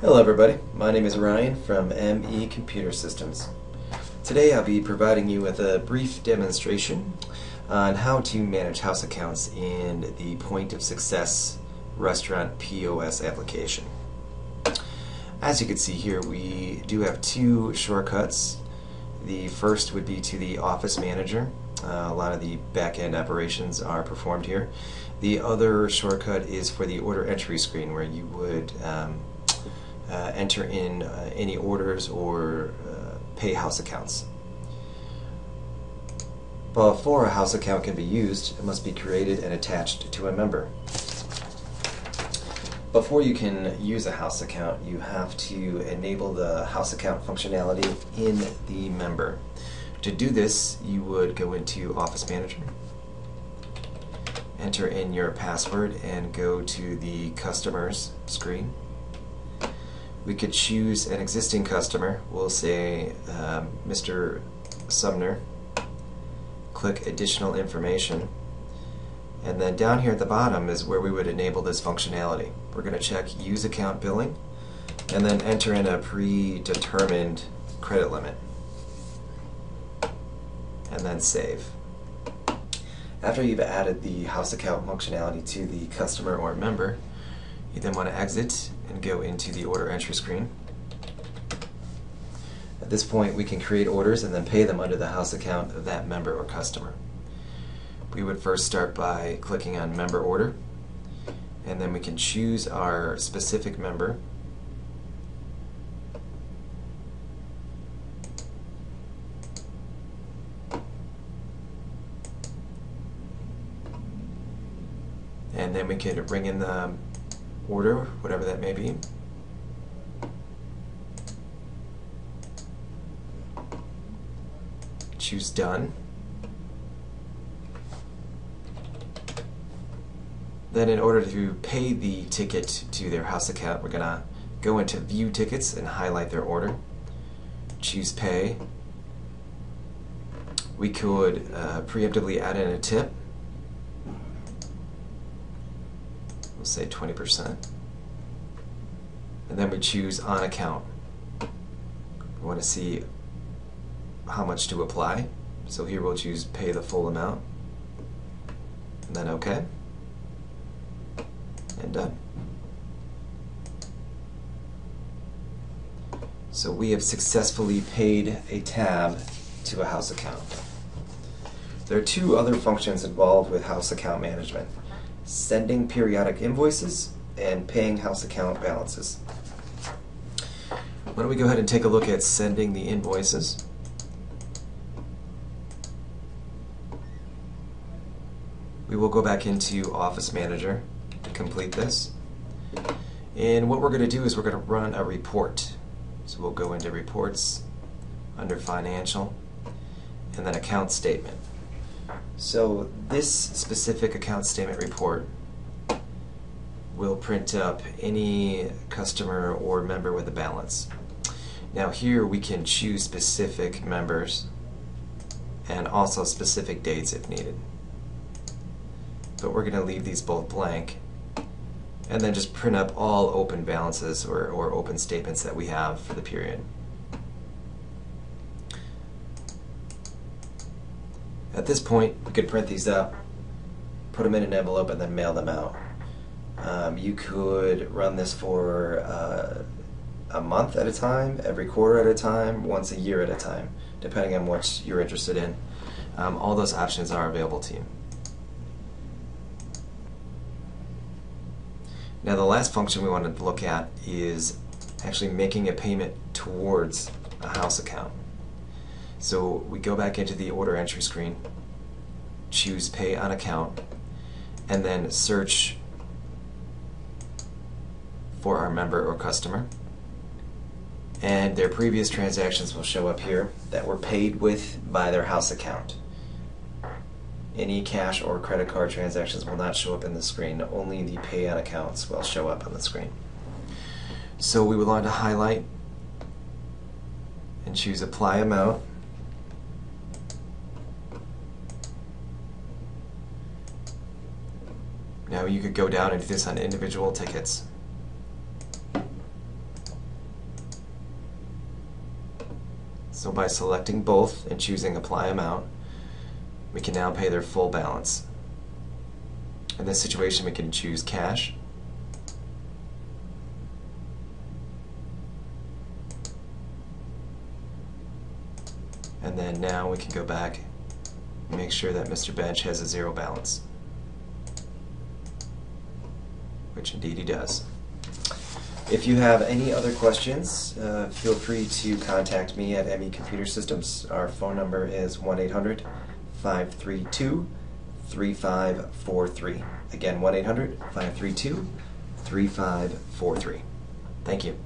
Hello everybody, my name is Ryan from ME Computer Systems. Today I'll be providing you with a brief demonstration on how to manage house accounts in the Point of Success restaurant POS application. As you can see here, we do have two shortcuts. The first would be to the Office Manager. A lot of the back-end operations are performed here. The other shortcut is for the order entry screen, where you would enter in any orders or pay house accounts. Before a house account can be used, it must be created and attached to a member. Before you can use a house account, you have to enable the house account functionality in the member. To do this, you would go into Office Manager, enter in your password, and go to the Customers screen. We could choose an existing customer. We'll say Mr. Sumner. Click Additional Information. And then down here at the bottom is where we would enable this functionality. We're going to check Use Account Billing and then enter in a predetermined credit limit. And then save. After you've added the house account functionality to the customer or member, you then want to exit and go into the order entry screen. At this point, we can create orders and then pay them under the house account of that member or customer. We would first start by clicking on Member Order, and then we can choose our specific member. And then we can bring in the order, whatever that may be. Choose Done. Then in order to pay the ticket to their house account, we're going to go into View Tickets and highlight their order. Choose Pay. We could preemptively add in a tip. We'll say 20%. And then we choose On Account. We want to see how much to apply. So here we'll choose Pay the full amount. And then OK. And done. So we have successfully paid a tab to a house account. There are two other functions involved with house account management: sending periodic invoices and paying house account balances. Why don't we go ahead and take a look at sending the invoices. We will go back into Office Manager to complete this. And what we're going to do is we're going to run a report. So we'll go into Reports, under Financial, and then Account Statement. So this specific account statement report will print up any customer or member with a balance. Now here we can choose specific members and also specific dates if needed. But we're going to leave these both blank and then just print up all open balances or open statements that we have for the period. At this point, we could print these up, put them in an envelope, and then mail them out. You could run this for a month at a time, every quarter at a time, once a year at a time, depending on what you're interested in. All those options are available to you. Now the last function we wanted to look at is actually making a payment towards a house account. So we go back into the order entry screen, choose Pay on Account, and then search for our member or customer. And their previous transactions will show up here that were paid with by their house account. Any cash or credit card transactions will not show up in the screen. Only the Pay on Accounts will show up on the screen. So we would want to highlight and choose Apply Amount. Now you could go down and do this on individual tickets. So by selecting both and choosing apply amount, we can now pay their full balance. In this situation, we can choose cash, and then now we can go back and make sure that Mr. Bench has a zero balance, which indeed he does. If you have any other questions, feel free to contact me at ME Computer Systems. Our phone number is 1-800-532-3543. Again, 1-800-532-3543. Thank you.